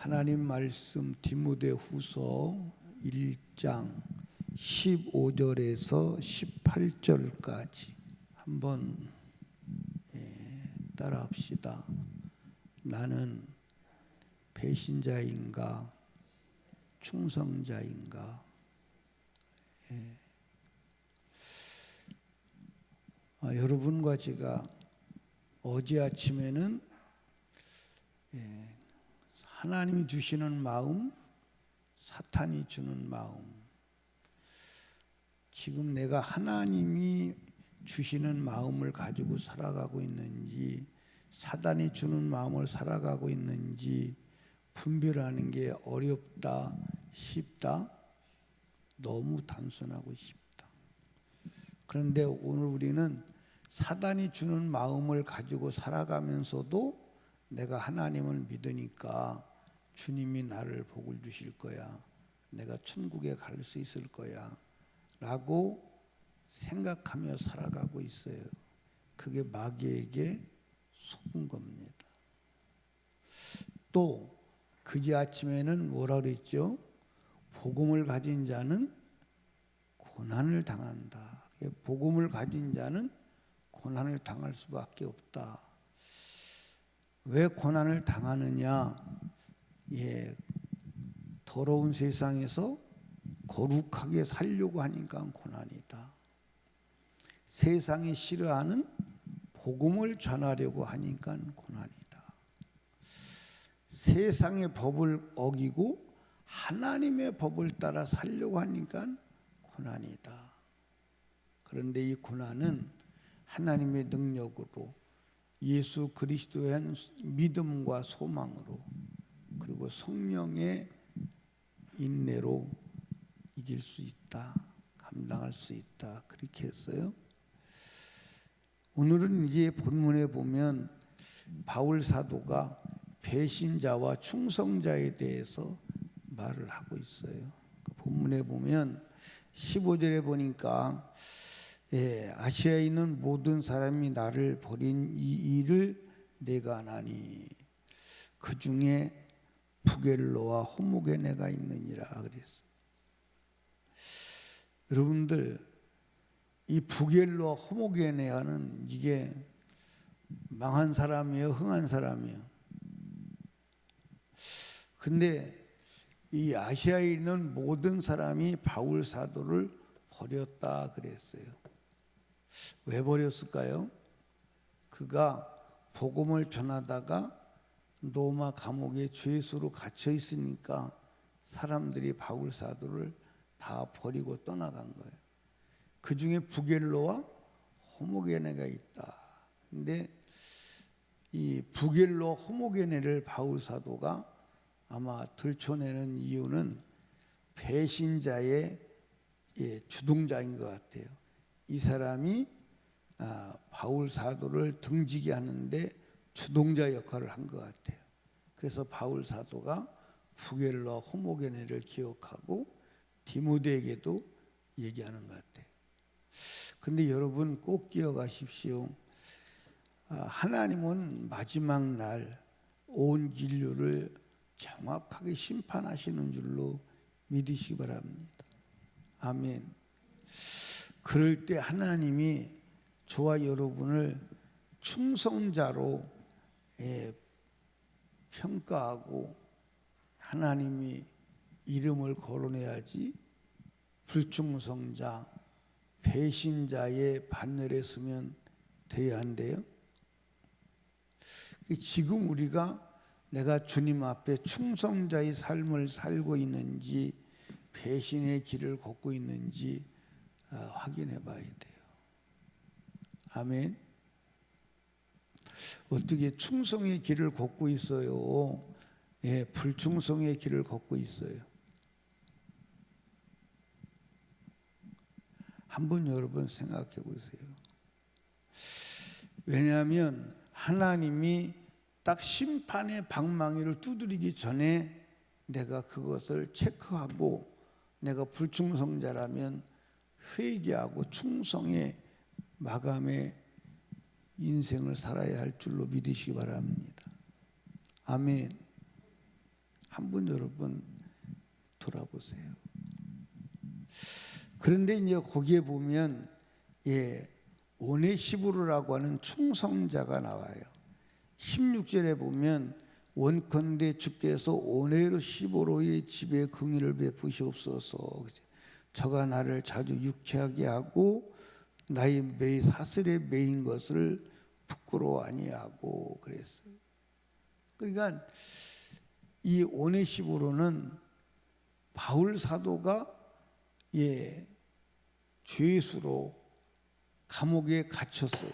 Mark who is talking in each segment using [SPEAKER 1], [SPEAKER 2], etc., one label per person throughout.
[SPEAKER 1] 하나님 말씀 디모데후서 1장 15절에서 18절까지 한번 따라합시다. 나는 배신자인가 충성자인가? 여러분과 제가 어제 아침에는 하나님이 주시는 마음, 사탄이 주는 마음, 지금 내가 하나님이 주시는 마음을 가지고 살아가고 있는지 사탄이 주는 마음을 살아가고 있는지 분별하는 게 어렵다, 쉽다? 너무 단순하고 쉽다. 그런데 오늘 우리는 사탄이 주는 마음을 가지고 살아가면서도 내가 하나님을 믿으니까 주님이 나를 복을 주실 거야, 내가 천국에 갈 수 있을 거야 라고 생각하며 살아가고 있어요. 그게 마귀에게 속은 겁니다. 또 그제 아침에는 뭐라 그랬죠? 복음을 가진 자는 고난을 당한다. 복음을 가진 자는 고난을 당할 수밖에 없다. 왜 고난을 당하느냐? 더러운 세상에서 거룩하게 살려고 하니까 고난이다. 세상이 싫어하는 복음을 전하려고 하니까 고난이다. 세상의 법을 어기고 하나님의 법을 따라 살려고 하니까 고난이다. 그런데 이 고난은 하나님의 능력으로 예수 그리스도의 한 믿음과 소망으로 그리고 성령의 인내로 이길 수 있다, 감당할 수 있다, 그렇게 했어요. 오늘은 이제 본문에 보면 바울 사도가 배신자와 충성자에 대해서 말을 하고 있어요. 그 본문에 보면 15절에 보니까 아시아에 있는 모든 사람이 나를 버린 이 일을 내가 아나니 그 중에 부겔로와 호모게네가 있느니라 그랬어요. 여러분들, 이 부겔로와 호모게네는 이게 망한 사람이에요, 흥한 사람이에요? 근데 이 아시아에 있는 모든 사람이 바울 사도를 버렸다 그랬어요. 왜 버렸을까요? 그가 복음을 전하다가 로마 감옥에 죄수로 갇혀 있으니까 사람들이 바울 사도를 다 버리고 떠나간 거예요. 그 중에 부겔로와 호모게네가 있다. 근데 이 부겔로 호모게네를 바울 사도가 아마 들춰내는 이유는 배신자의 주동자인 것 같아요. 이 사람이 바울 사도를 등지게 하는데 주동자 역할을 한 것 같아요. 그래서 바울 사도가 부겔로와 호모게네를 기억하고 디모데에게도 얘기하는 것 같아요. 근데 여러분 꼭 기억하십시오. 하나님은 마지막 날 온 인류를 정확하게 심판하시는 줄로 믿으시기 바랍니다. 아멘. 그럴 때 하나님이 저와 여러분을 충성자로 평가하고 하나님이 이름을 거론해야지 불충성자, 배신자의 반열에 서면 돼야 한대요. 지금 우리가 내가 주님 앞에 충성자의 삶을 살고 있는지 배신의 길을 걷고 있는지 확인해 봐야 돼요. 아멘. 어떻게 충성의 길을 걷고 있어요? 불충성의 길을 걷고 있어요. 한번 여러분 생각해 보세요. 왜냐하면 하나님이 딱 심판의 방망이를 두드리기 전에 내가 그것을 체크하고 내가 불충성자라면 회개하고 충성의 마감의 인생을 살아야 할 줄로 믿으시기 바랍니다. 아멘. 한번 여러분 돌아보세요. 그런데 이제 거기에 보면 오네시부로라고 하는 충성자가 나와요. 16절에 보면 원컨대 주께서 오네시부로의 집에 긍휼을 베푸시옵소서. 저가 나를 자주 유쾌하게 하고 나의 사슬에 매인 것을 부끄러워 아니하고 그랬어요. 그러니까 이 오네시부로는 바울 사도가 죄수로 감옥에 갇혔어요.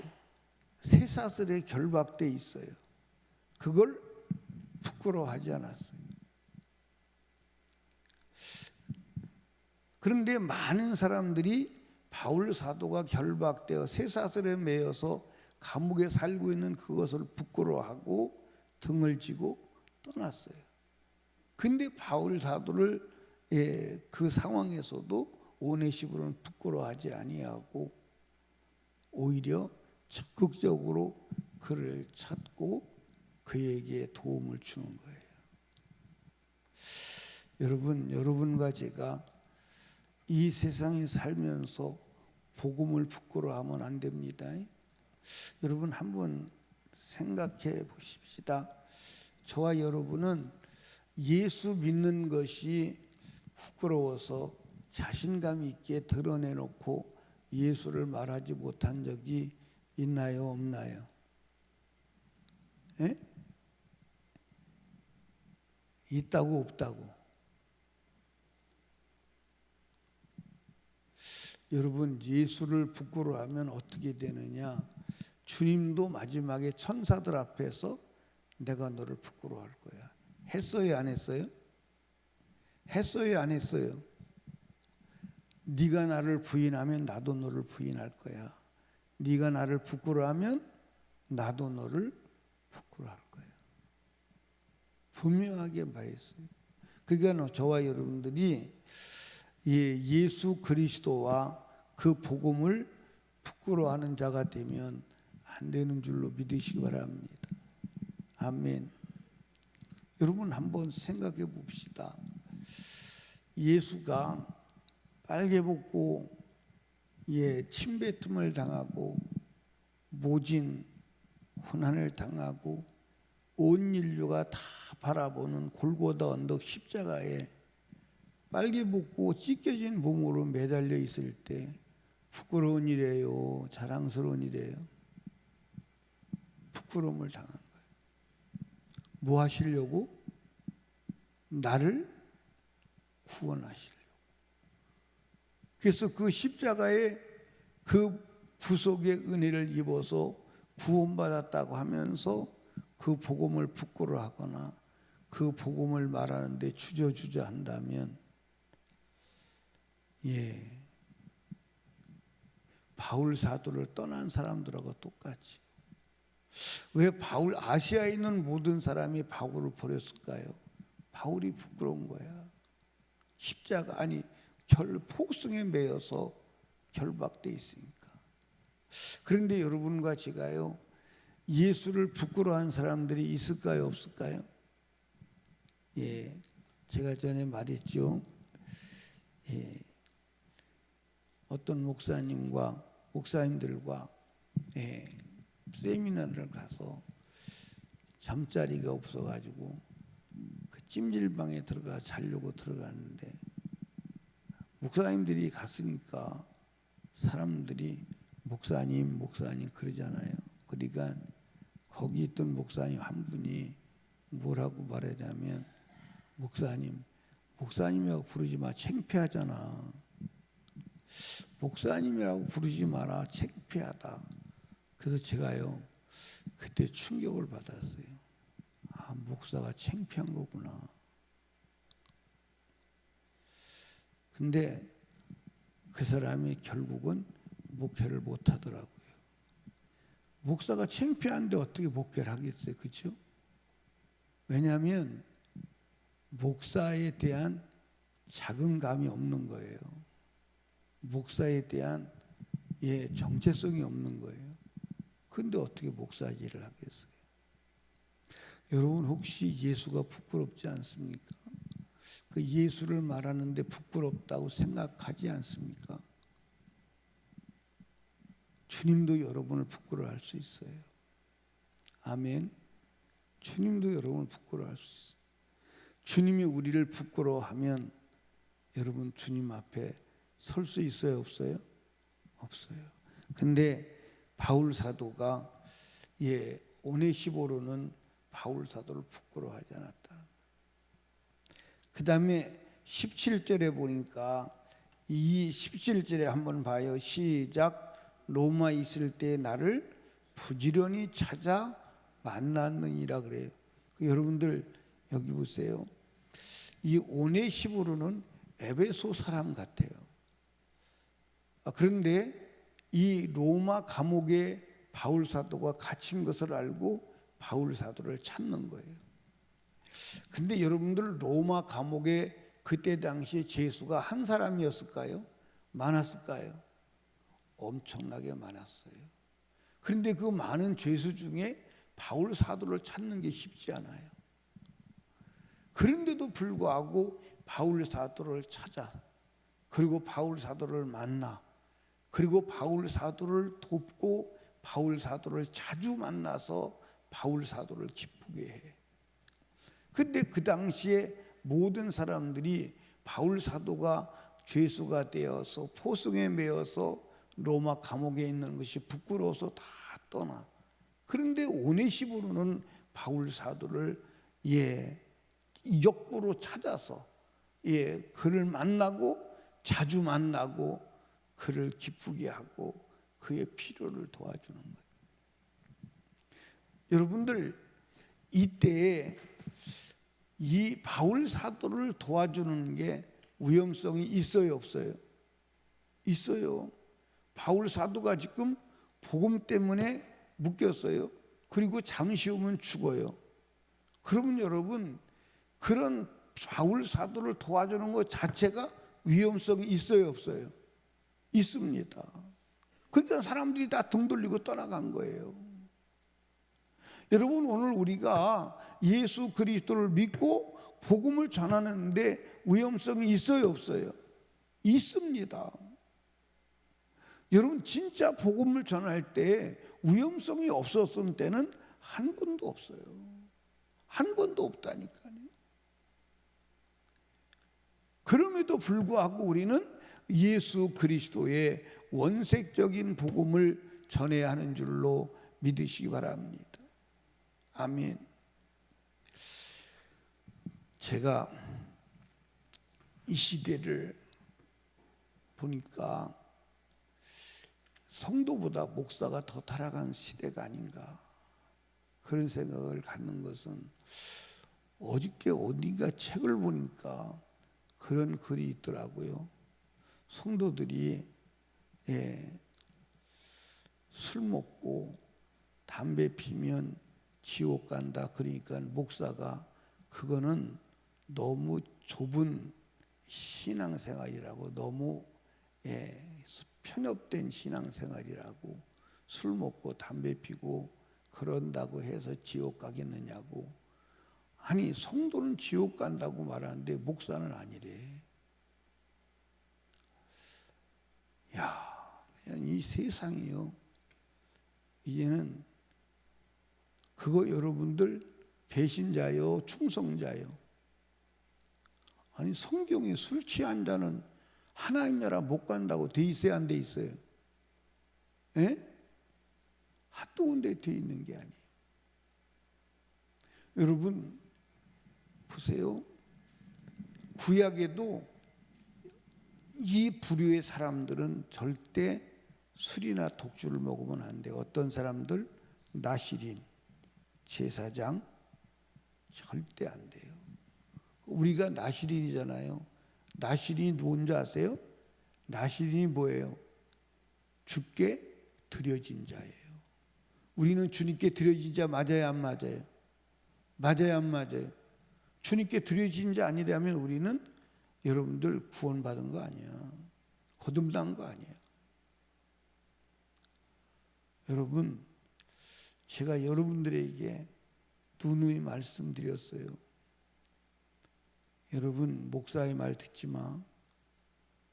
[SPEAKER 1] 쇠사슬에 결박돼 있어요. 그걸 부끄러워하지 않았어요. 그런데 많은 사람들이 바울 사도가 결박되어 쇠사슬에 매여서 감옥에 살고 있는 그것을 부끄러워하고 등을 지고 떠났어요. 근데 바울 사도를 그 상황에서도 오네시부로는 부끄러워하지 아니하고 오히려 적극적으로 그를 찾고 그에게 도움을 주는 거예요. 여러분과 제가 이 세상에 살면서 복음을 부끄러워하면 안 됩니다. 여러분 한번 생각해 보십시다. 저와 여러분은 예수 믿는 것이 부끄러워서 자신감 있게 드러내놓고 예수를 말하지 못한 적이 있나요, 없나요? 에? 있다고 없다고? 여러분 예수를 부끄러워하면 어떻게 되느냐? 주님도 마지막에 천사들 앞에서 내가 너를 부끄러워할 거야. 했어요, 안 했어요? 했어요, 안 했어요? 네가 나를 부인하면 나도 너를 부인할 거야. 네가 나를 부끄러워하면 나도 너를 부끄러워할 거야. 분명하게 말했어요. 그러니까 저와 여러분들이 예수 그리스도와 그 복음을 부끄러워하는 자가 되면 안 되는 줄로 믿으시기 바랍니다. 아멘. 여러분 한번 생각해 봅시다. 예수가 빨개벗고 침뱉음을 당하고 모진 고난을 당하고 온 인류가 다 바라보는 골고다 언덕 십자가에 빨개벗고 찢겨진 몸으로 매달려 있을 때 부끄러운 일이에요? 자랑스러운 일이에요? 부끄러움을 당한 거예요. 뭐 하시려고? 나를 구원하시려고. 그래서 그 십자가에 그 구속의 은혜를 입어서 구원받았다고 하면서 그 복음을 부끄러워하거나 그 복음을 말하는데 주저주저 한다면 바울 사도를 떠난 사람들하고 똑같이. 왜 아시아에 있는 모든 사람이 바울을 버렸을까요? 바울이 부끄러운 거야. 십자가 폭성에 매여서 결박돼 있으니까. 그런데 여러분과 제가요, 예수를 부끄러워한 사람들이 있을까요, 없을까요? 제가 전에 말했죠. 어떤 목사님들과 세미나를 가서 잠자리가 없어가지고 그 찜질방에 들어가 자려고 들어갔는데 목사님들이 갔으니까 사람들이 목사님 그러잖아요. 그러니까 거기 있던 목사님 한 분이 뭐라고 말하냐면 목사님이라고 부르지 마, 창피하잖아. 목사님이라고 부르지 마라, 창피하다. 그래서 제가요 그때 충격을 받았어요. 목사가 창피한 거구나. 근데 그 사람이 결국은 목회를 못 하더라고요. 목사가 창피한데 어떻게 목회를 하겠어요, 그렇죠? 왜냐하면 목사에 대한 자긍감이 없는 거예요. 목사에 대한 정체성이 없는 거예요. 근데 어떻게 목사 일을 하겠어요? 여러분 혹시 예수가 부끄럽지 않습니까? 그 예수를 말하는데 부끄럽다고 생각하지 않습니까? 주님도 여러분을 부끄러워할 수 있어요. 아멘. 주님도 여러분을 부끄러워할 수 있어요. 주님이 우리를 부끄러워하면 여러분 주님 앞에 설 수 있어요, 없어요? 없어요. 근데 바울 사도가 오네시모로는 바울 사도를 부끄러워하지 않았다는 거예요. 그 다음에 17절에 보니까 이 17절에 한번 봐요. 시작. 로마 있을 때 나를 부지런히 찾아 만났느니라 그래요. 여러분들 여기 보세요. 이 오네시모로는 에베소 사람 같아요. 그런데 이 로마 감옥에 바울 사도가 갇힌 것을 알고 바울 사도를 찾는 거예요. 근데 여러분들 로마 감옥에 그때 당시에 죄수가 한 사람이었을까요? 많았을까요? 엄청나게 많았어요. 그런데 그 많은 죄수 중에 바울 사도를 찾는 게 쉽지 않아요. 그런데도 불구하고 바울 사도를 찾아, 그리고 바울 사도를 만나, 그리고 바울 사도를 돕고 바울 사도를 자주 만나서 바울 사도를 기쁘게 해. 근데 그 당시에 모든 사람들이 바울 사도가 죄수가 되어서 포승에 매여서 로마 감옥에 있는 것이 부끄러워서 다 떠나. 그런데 오네시모로는 바울 사도를 역부로 찾아서 그를 만나고 자주 만나고 그를 기쁘게 하고 그의 필요를 도와주는 거예요. 여러분들 이때에 이 바울 사도를 도와주는 게 위험성이 있어요, 없어요? 있어요. 바울 사도가 지금 복음 때문에 묶였어요. 그리고 잠시 후면 죽어요. 그러면 여러분 그런 바울 사도를 도와주는 것 자체가 위험성이 있어요, 없어요? 있습니다. 그러니까 사람들이 다 등 돌리고 떠나간 거예요. 여러분 오늘 우리가 예수 그리스도를 믿고 복음을 전하는데 위험성이 있어요, 없어요? 있습니다. 여러분 진짜 복음을 전할 때 위험성이 없었을 때는 한 번도 없어요. 한 번도 없다니까요. 그럼에도 불구하고 우리는 예수 그리스도의 원색적인 복음을 전해야 하는 줄로 믿으시기 바랍니다. 아멘. 제가 이 시대를 보니까 성도보다 목사가 더 타락한 시대가 아닌가 그런 생각을 갖는 것은 어저께 어딘가 책을 보니까 그런 글이 있더라고요. 성도들이 술 먹고 담배 피면 지옥 간다. 그러니까 목사가 그거는 너무 좁은 신앙생활이라고, 너무 편협된 신앙생활이라고, 술 먹고 담배 피고 그런다고 해서 지옥 가겠느냐고. 아니 성도는 지옥 간다고 말하는데 목사는 아니래. 그냥 이 세상이요, 이제는 그거 여러분들 배신자요 충성자요. 아니 성경에 술 취한 자는 하나님 나라 못 간다고 돼 있어야 안 돼 있어요? 한두 군데 돼 있는 게 아니에요. 여러분 보세요. 구약에도 이 부류의 사람들은 절대 술이나 독주를 먹으면 안 돼요. 어떤 사람들? 나시린, 제사장, 절대 안 돼요. 우리가 나시린이잖아요. 나시린이 누군지 아세요? 나시린이 뭐예요? 주께 드려진 자예요. 우리는 주님께 드려진 자 맞아요, 안 맞아요? 맞아요, 안 맞아요? 주님께 드려진 자 아니라면 우리는 여러분들 구원받은 거 아니야. 거듭난 거 아니에요. 여러분, 제가 여러분들에게 누누이 말씀드렸어요. 여러분, 목사의 말 듣지 마.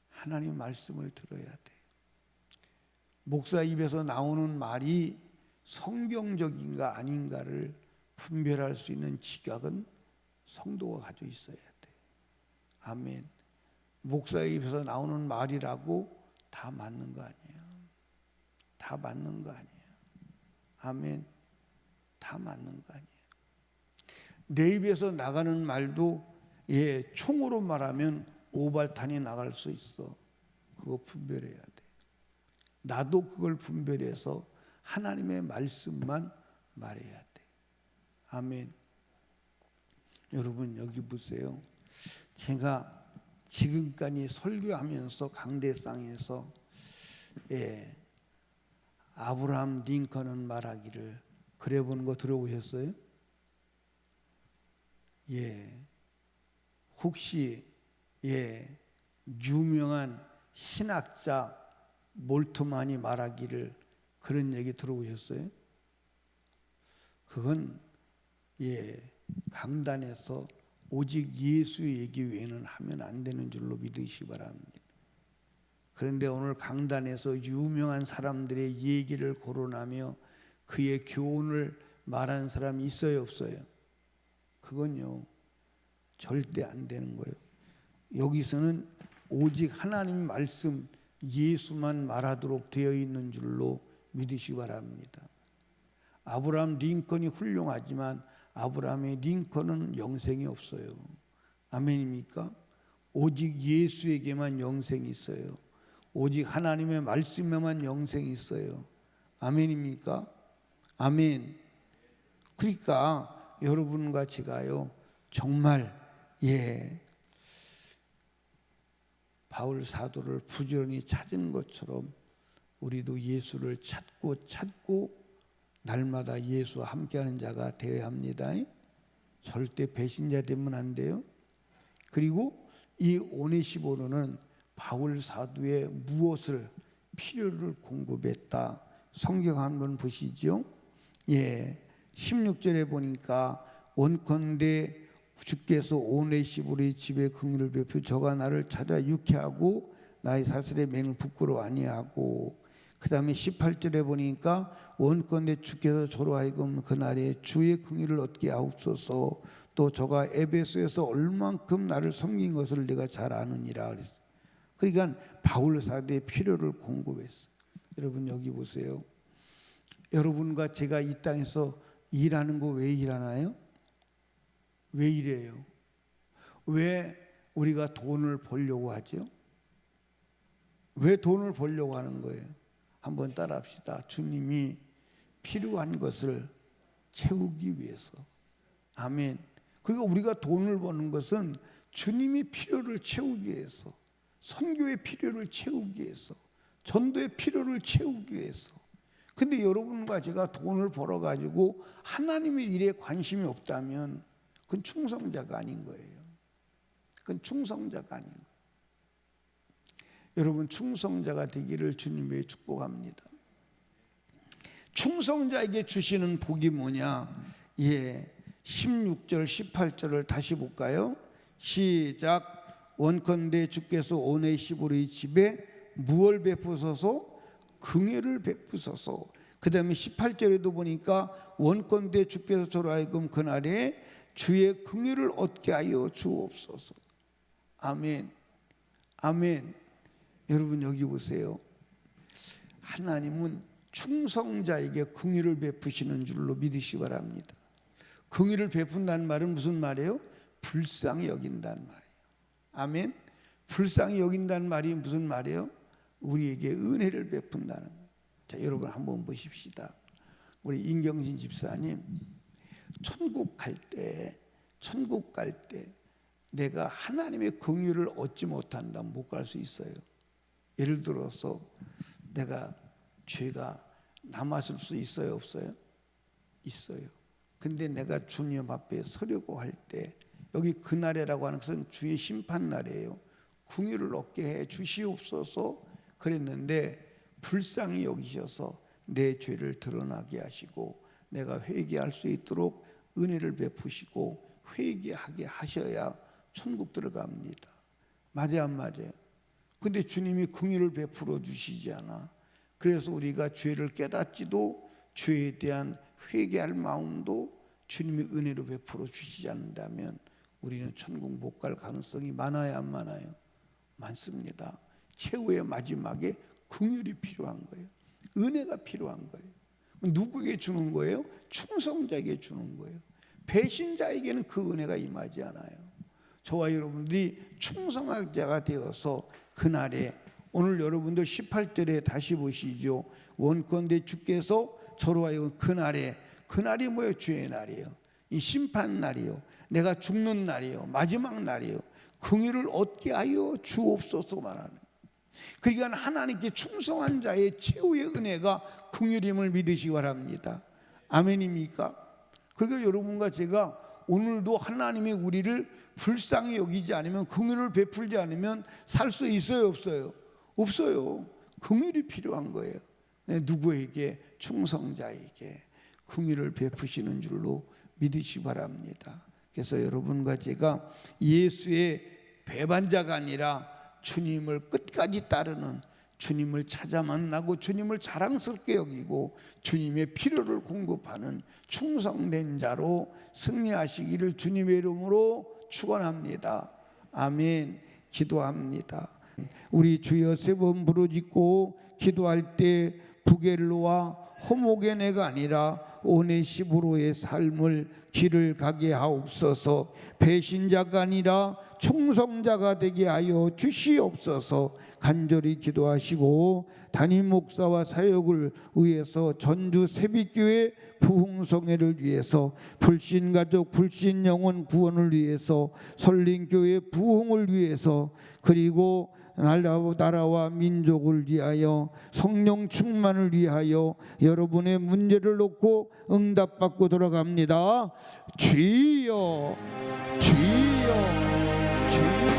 [SPEAKER 1] 하나님 말씀을 들어야 돼. 목사 입에서 나오는 말이 성경적인가 아닌가를 분별할 수 있는 지각은 성도가 가지고 있어야 돼. 아멘. 목사의 입에서 나오는 말이라고 다 맞는 거 아니야. 다 맞는 거 아니야. 아멘. 다 맞는 거 아니야. 내 입에서 나가는 말도 총으로 말하면 오발탄이 나갈 수 있어. 그거 분별해야 돼. 나도 그걸 분별해서 하나님의 말씀만 말해야 돼. 아멘. 여러분, 여기 보세요. 제가 지금까지 설교하면서 강대상에서 아브라함 링컨은 말하기를, 그래 보는 거 들어보셨어요? 혹시 유명한 신학자 몰트만이 말하기를 그런 얘기 들어보셨어요? 그건 강단에서 오직 예수 얘기 외에는 하면 안 되는 줄로 믿으시기 바랍니다. 그런데 오늘 강단에서 유명한 사람들의 얘기를 거론하며 그의 교훈을 말하는 사람이 있어요, 없어요? 그건요, 절대 안 되는 거예요. 여기서는 오직 하나님 말씀 예수만 말하도록 되어 있는 줄로 믿으시기 바랍니다. 아브라함 링컨이 훌륭하지만 아브라함의 링컨은 영생이 없어요. 아멘입니까? 오직 예수에게만 영생이 있어요. 오직 하나님의 말씀에만 영생이 있어요. 아멘입니까? 아멘. 그러니까 여러분과 제가요, 정말 바울 사도를 부지런히 찾은 것처럼 우리도 예수를 찾고 날마다 예수와 함께하는 자가 되어야 합니다. 절대 배신자 되면 안 돼요. 그리고 이 오네시모로는 바울 사도의 무엇을 필요를 공급했다. 성경 한번 보시죠. 16절에 보니까 원컨대 주께서 오네시모로의 집에 긍휼을 베풀 저가 나를 찾아 유쾌하고 나의 사슬의 맹을 부끄러워 아니하고, 그 다음에 18절에 보니까 원컨대 주께서 저로 하여금 그날에 주의 긍휼을 얻게 하옵소서. 또 저가 에베소에서 얼만큼 나를 섬긴 것을 내가 잘 아느니라 그랬어요. 그러니까 바울 사도의 필요를 공급했어요. 여러분, 여기 보세요. 여러분과 제가 이 땅에서 일하는 거 왜 일하나요? 왜 일해요? 왜 우리가 돈을 벌려고 하죠? 왜 돈을 벌려고 하는 거예요? 한번 따라합시다. 주님이 필요한 것을 채우기 위해서. 아멘. 그리고 우리가 돈을 버는 것은 주님이 필요를 채우기 위해서, 선교의 필요를 채우기 위해서, 전도의 필요를 채우기 위해서. 근데 여러분과 제가 돈을 벌어가지고 하나님의 일에 관심이 없다면 그건 충성자가 아닌 거예요. 그건 충성자가 아닌 거예요. 여러분, 충성자가 되기를 주님의 축복합니다. 충성자에게 주시는 복이 뭐냐? 16절 18절을 다시 볼까요? 시작. 원컨대 주께서 오네시모로의 집에 무엇을 베푸소서? 긍휼을 베푸소서. 그 다음에 18절에도 보니까 원컨대 주께서 저로 하여금 그날에 주의 긍휼을 얻게 하여 주옵소서. 아멘. 아멘. 여러분, 여기 보세요. 하나님은 충성자에게 긍휼을 베푸시는 줄로 믿으시기 바랍니다. 긍휼을 베푼다는 말은 무슨 말이에요? 불쌍히 여긴다는 말이에요. 아멘. 불쌍히 여긴다는 말이 무슨 말이에요? 우리에게 은혜를 베푼다는 거예요. 자, 여러분 한번 보십시다. 우리 임경신 집사님, 천국 갈 때 내가 하나님의 긍휼을 얻지 못한다면 못 갈 수 있어요. 예를 들어서 내가 죄가 남았을 수 있어요, 없어요? 있어요. 근데 내가 주님 앞에 서려고 할 때, 여기 그날이라고 하는 것은 주의 심판날이에요. 긍휼을 얻게 해 주시옵소서 그랬는데 불쌍히 여기셔서 내 죄를 드러나게 하시고 내가 회개할 수 있도록 은혜를 베푸시고 회개하게 하셔야 천국 들어갑니다. 맞아요, 안 맞아요? 근데 주님이 긍휼을 베풀어 주시지 않아. 그래서 우리가 죄를 깨닫지도 죄에 대한 회개할 마음도 주님이 은혜로 베풀어 주시지 않는다면 우리는 천국 못 갈 가능성이 많아요, 안 많아요? 많습니다. 최후의 마지막에 긍휼이 필요한 거예요. 은혜가 필요한 거예요. 누구에게 주는 거예요? 충성자에게 주는 거예요. 배신자에게는 그 은혜가 임하지 않아요. 저와 여러분들이 충성자가 되어서 그날에, 오늘 여러분들 18절에 다시 보시죠. 원컨대 주께서 저로 하여금 그날이 뭐예요? 주의 날이에요. 이 심판 날이요, 내가 죽는 날이요, 마지막 날이요, 긍휼을 얻게 하여 주옵소서 말하는. 그러니까 하나님께 충성한 자의 최후의 은혜가 긍휼임을 믿으시기 바랍니다. 아멘입니까? 그러니까 여러분과 제가 오늘도 하나님이 우리를 불쌍히 여기지 않으면, 긍휼을 베풀지 않으면 살 수 있어요, 없어요? 없어요. 긍휼이 필요한 거예요. 누구에게? 충성자에게 긍휼을 베푸시는 줄로 믿으시기 바랍니다. 그래서 여러분과 제가 예수의 배반자가 아니라 주님을 끝까지 따르는, 주님을 찾아 만나고 주님을 자랑스럽게 여기고 주님의 필요를 공급하는 충성된 자로 승리하시기를 주님의 이름으로 축원합니다. 아멘. 기도합니다. 우리 주여 세 번 부르짖고 기도할 때 부겔로와 호모게네가 아니라 오네시브로의 삶을 길을 가게 하옵소서. 배신자가 아니라 충성자가 되게 하여 주시옵소서. 간절히 기도하시고 담임 목사와 사역을 위해서 전주 새빛교회 부흥성회를 위해서, 불신가족 불신영혼 구원을 위해서, 설린교회 부흥을 위해서, 그리고 나라와 민족을 위하여, 성령 충만을 위하여 여러분의 문제를 놓고 응답받고 돌아갑니다. 주여, 주여, 주여.